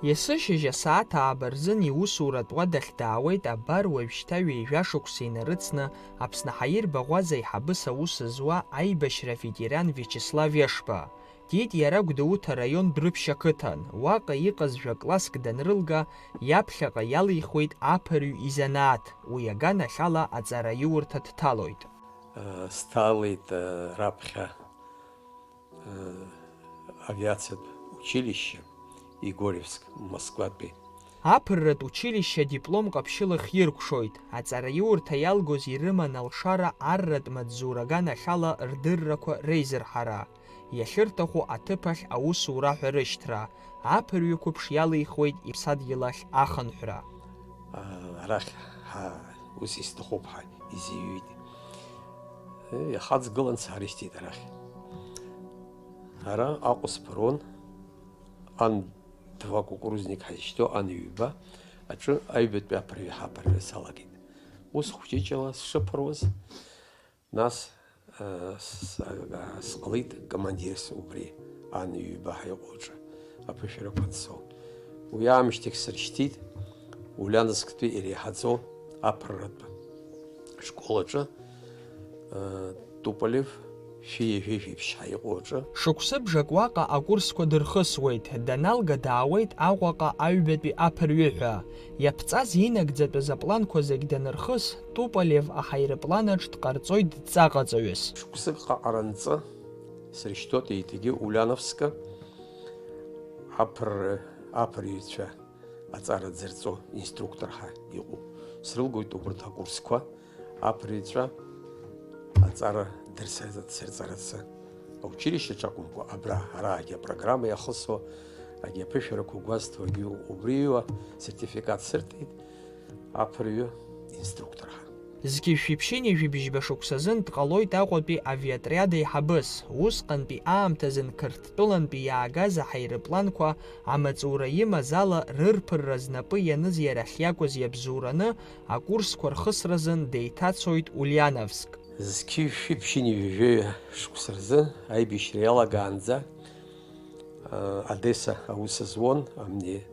Есышьыжь асааҭ ааба рзын иусуратә уадахь даауеит абар уажәшьҭа ҩеижәа шықәса инарыцны Аԥсны ҳаирбаӷәаз аиҳабыс аус зуа аибашьра ветеран Виачеслав Ешба. Диит иара Гәдоуҭа араион Дәрыԥшь ақыҭан, уаҟа иҟаз класск данрылга, иаԥхьаҟа иалихуеит аԥырҩ изанааҭ, уи аганахьала аҵараиурҭа дҭалоит. Сҭалеит раԥхьа авиациатә училище Игоревск, Москватәи. Аԥырратә училишьче диплом ҟаԥшьылахь иркәшоит. Аҵараиурҭа иалгоз ирыман алшара арратә маҵзура аганахьала рдыррақәа реизырҳара. Иахьырҭаху аҭыԥахь аусура ҳәа рышьҭра. Аԥырҩ қәыԥш иалихуеит иԥсадгьыл ахь ахынҳәра. Арахь ус исҭахуп ҳәа изиҩит. Иахаҵгылан сааристит арахь. Ара Аҟәа сԥырон, ан два кукурузника ҳазышьҭоу ан ҩба аҿы аҩбатәи аԥырҩы ҳаԥырра салагеит. Ус хәҷыҷала сшыԥыруаз, нас сҟалеит командирс убри ан ҩба ҳаиҟоу аҿы аԥышәарақәа ансоу. Уи аамышьҭахь сыршьҭит Улиановсктәи иреиҳаӡоу аԥырратә школ аҿы Туполев шәи-жәеижәеиԥшьаа иҟоу аҿы. Шықәсыбжак уаҟа акурсқәа дырхысуеит, даналга даауеит Аҟәаҟа аҩбатәи аԥырҩы ҳәа. Иаԥҵаз инагӡатәыз апланқәа зегь данырхыс, Туполев аҳаирпланаҿ дҟарҵоит дҵаҟаҵаҩыс. Шықәсык ҟаҟаранҵы сыршьҭоит еиҭагьы Улиановска аԥырҩцәа аҵара дзырҵо инструкторҳәа иҟоуп. Срылгоит убарҭ акурсқәа аԥырҩцәа аҵара дырсырҵарацы. Аучилишьче ҿакәымкәа абра араагьы апрограмма иахысуа агьи аԥышәарақәа гәазҭауагьы убриуа сертификат сырҭеит аԥырҩы инструкторҳәа. Зқьи шәиԥшьыни жәибжьба шықәсазын дҟалоит Аҟәатәи авиатриад еиҳабыс. Усҟантәи аамҭазын Қырҭтәылантәи иаагаз аҳаирпланқәа амаҵура имаз ала рырԥырра знапы ианыз иара ахьиакәыз иабзоураны акурсқәа рхысразын деиҭацоит Улиановск. Зқьи шәиԥшьыни жәҩа шықәса рзы аибашьра иалагаанӡа Одесса аус зуон амни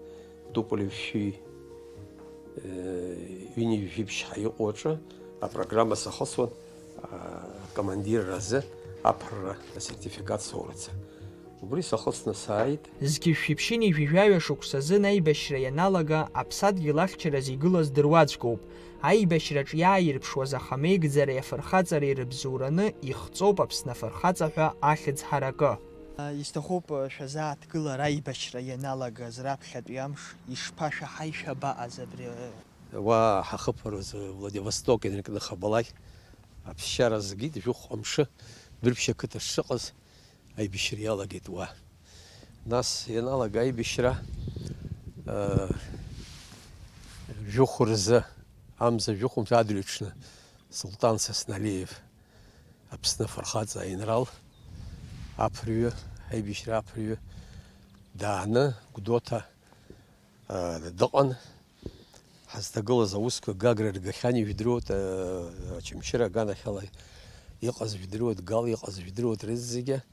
Туполев ҩни жәиԥшьаа иҟоу аҿы апрограмма сахысуан командир разы аԥырра асертификат соурацы. Убри сахысны сааит. Зқьи шәиԥшьыни жәижәаҩа шықәсазын аибашьра ианалага аԥсадгьыл ахьчараз игылаз дыруаӡәкоуп. Аибашьраҿ иааирԥшуаз ахамеигӡареи афырхаҵареи рыбзоураны ихҵоуп Аԥсны афырхаҵа ҳәа ахьӡ ҳаракы. Исҭахуп шәазааҭгылар аибашьра ианалагаз раԥхьатәи амш ишԥашәаҳаи шәабаҟаз абри. Уа ҳахыԥарыз Владивосток инаркныхабалақь аԥсшьара згеит жәохә амшы Дәрыԥшь ақыҭа шыҟаз аибашьра иалагеит уа. Нас ианалага аибашьра жәохә рзы амза жәохәымҭа адырҩаҽны Султан Сасналиев Аԥсны афырхаҵа аинрал аԥырҩы аибашьра аԥырҩы дааны Гәдоуҭа дыҟан. Ҳазҭагылаз аусқәа Гагра иргахьан ижәдыруеит Очамчыра аганахьала иҟаз ижәдыруеит Гал иҟаз ижәдыруеит рыз зегьы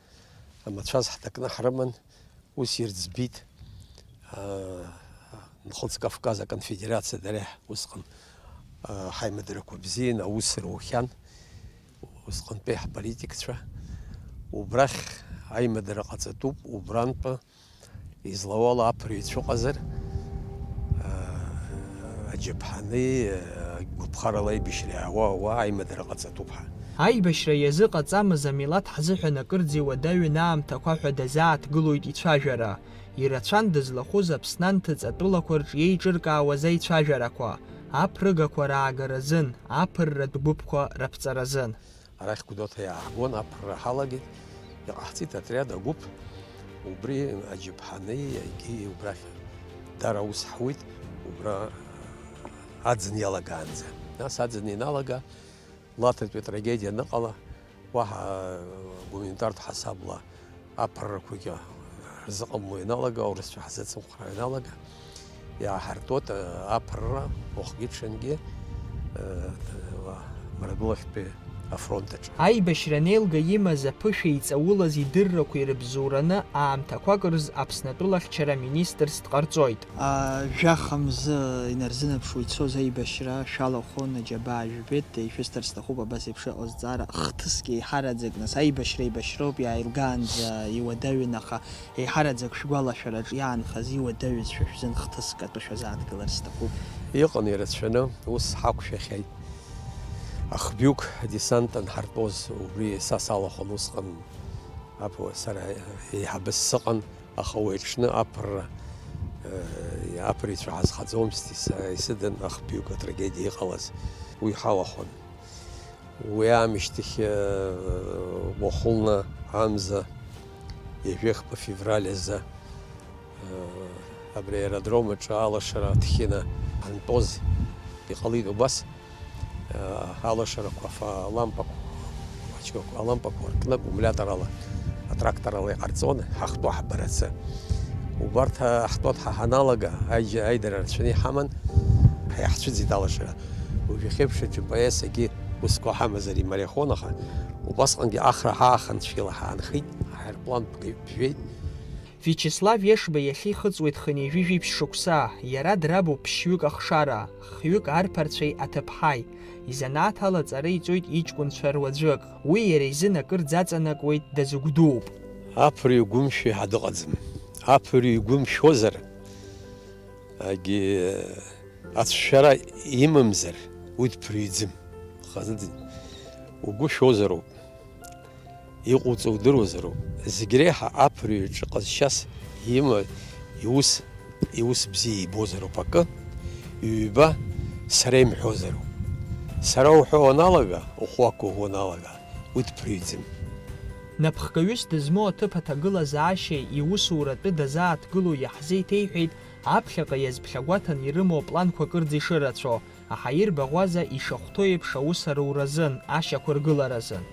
амацәаз ҳҭакны ҳрыман. Ус ирӡбит Нхыҵ Кавказ аконфедерациа дара усҟан ҳаимадырақәа бзиан аус рухьан усҟантәи ҳполитикцәа. Убрахь аимадара ҟаҵатәуп, убрантәы излауала аԥырҩы ицәыҟазар аџьаԥҳани гәыԥхарала аибашьра иаауа аимадара ҟаҵатәуп ҳәа. Аибашьра иазыҟаҵамыз амилаҭ ҳзыҳәан акырӡа иуадаҩын аамҭақәа ҳәа дазааҭгылоит ицәажәара. Ирацәан дызлахәыз Аԥсны анҭыҵатәылақәа рҿы иеиҿыркаауаз аицәажәарақәа, аԥрыгақәа раагаразын, аԥырратә гәыԥқәа раԥҵаразын. Арахь Гәдоуҭа иаагон, аԥырра ҳалагеит, иҟаҳҵеит атриад агәыԥ, убри аџьаԥҳани егьи убрахь дара аус ҳуит, убра аӡын иалагаанӡа. Нас аӡын иналага, лаҭатәи трагедиа аныҟала, уаҳа гуманитартә ҳасабла аԥыррақәагьы рзыҟамло иналага, аурысцәа ҳзыцымхәра иналага, иааҳартуеит аԥырра уахгьы ҽынгьы Мрагылахьтәи афронтаҿ. Аибашьра неилга имаз аԥышәа иҵаулаз идыррақәа ирыбзоураны аамҭақәак рзы Аԥснытәылахьчара министрс дҟарҵоит. Жәаха мзы инарзынаԥшуа ицоз аибашьра шәалахәын аџьабаа жәбеит, ишәысҭар сҭахуп абас еиԥш иҟоу азҵаара хҭысгьы еиҳараӡак, нас аибашьра еибашьроуп, иааилгаанӡа иуадаҩын, аха еиҳараӡак шәгәалашәараҿ иаанхаз иуадаҩызшәа шәзын хҭыск атәы шәазааҭгылар сҭахуп. Иҟан ирацәаны, ус ҳақәшәахьеит. Ахбҩык десант анҳартәоз убри са салахәын усҟан сара еиҳабыс сыҟан, аха уи аҽны аԥырицәа ҳазхаӡомызт, исыдан ахбҩык атрагедиа иҟалаз, уи ҳалахәын. Уи аамышьҭахь уахәылны амза ижәехԥа февраль азы абри аеродром аҿы алашара ҭхьына ҳантәоз иҟалеит убас. Алашарақәа алампақәа ркны аккумулиаторала, атракторала иҟарҵон ҳахтәы ҳбарацы. Убарҭ ҳтәы ҳаналага аидара рацәаны иҳаман, ҳиаҳцәыӡит алашара. Уажәы џьпаесагьы усқәа ҳамазар имариахон, аха убасҟангьы ахра ҳааханцәила ҳаанхеит, аҳаирплан ԥжәеит. Виачеслав Ешба иахьа ихыҵуеит хынҩажәижәибжь шықәса, иара драбуп ԥшьҩык ахшара, хҩык арԥарцәеи аҭыԥҳаи. Изанааҭ алаҵара иҵоит иҷкәынцәа руаӡәык, уи иара изын акыр дзаҵанакуеит, дазыгәдууп. Аԥыр игәымшәо ҳәа дыҟаӡам. Аԥыр игәымшәозар, ацәшәара имамзар, уи дԥырҩӡым. Угәы шәозароуп, иҟоуҵо удыруазароуп. Зегь реиҳа аԥырҩаҿы ҟазшьас има иус бзиа ибозароуп акы, ҩба сара имҳәозароуп. Сара уҳәо уаналага, ухәы уаналага, уи дԥырҩӡым. Напхгаҩыс дызмоу аҭыԥ аҭагылазаашьеи иусуратәы дазааҭгылоу иаҳзеиҭеиҳәеит аԥхьаҟа иазԥхьагәаҭан ирымоу планқәак рӡа ишырацәо, аҳаир баӷәаза ишахәҭоу еиԥш аус аруразын, ашьақәа ргыларазын.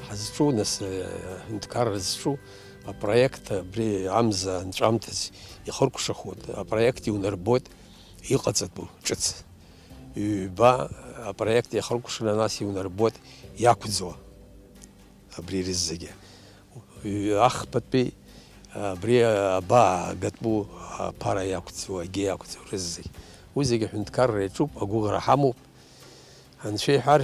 Ҳазҿу нас ҳәынҭқарра зҿу апроект абри амза анҵәамҭаз ихыркәшахо апроект иунарбоит иҟаҵатәу ҿыц. Ҩба апроект иахыркәшаны нас иунарбоит иақәӡуа абри рызегьы. Ахԥатәи абри абаа гатәу аԥара иақәӡуа, агьи иақәӡуа рызегьы. Уи зегьы ҳәынҭқарра иаҿуп, агәыӷра ҳамоуп. Анцәа иҳәар,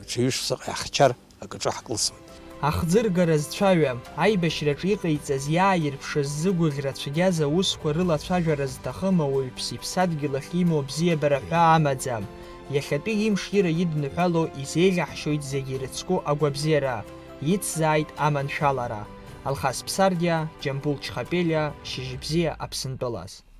ҽаҩышықәсаҟа иаҳхьчар акаҿы ҳкылсуеит. Ахӡыргара зцәаҩам, аибашьраҿы иҟаиҵаз иааирԥшыз зыгәыӷьра цәгьаз аусқәа рылацәажәара зҭахым ауаҩԥс иԥсадгьыл ахь имоу бзиабара ҳәа амаӡам. Иахьатәи имш ира идныҳәало изеиӷьаҳшьоит зегьы ирыцку агәабзиара, ицзааит аманшәалара. Алхас Ԥсардиа, Џьамбул Чхапелиа, Шьыжьбзиа Аԥсынтәылаз.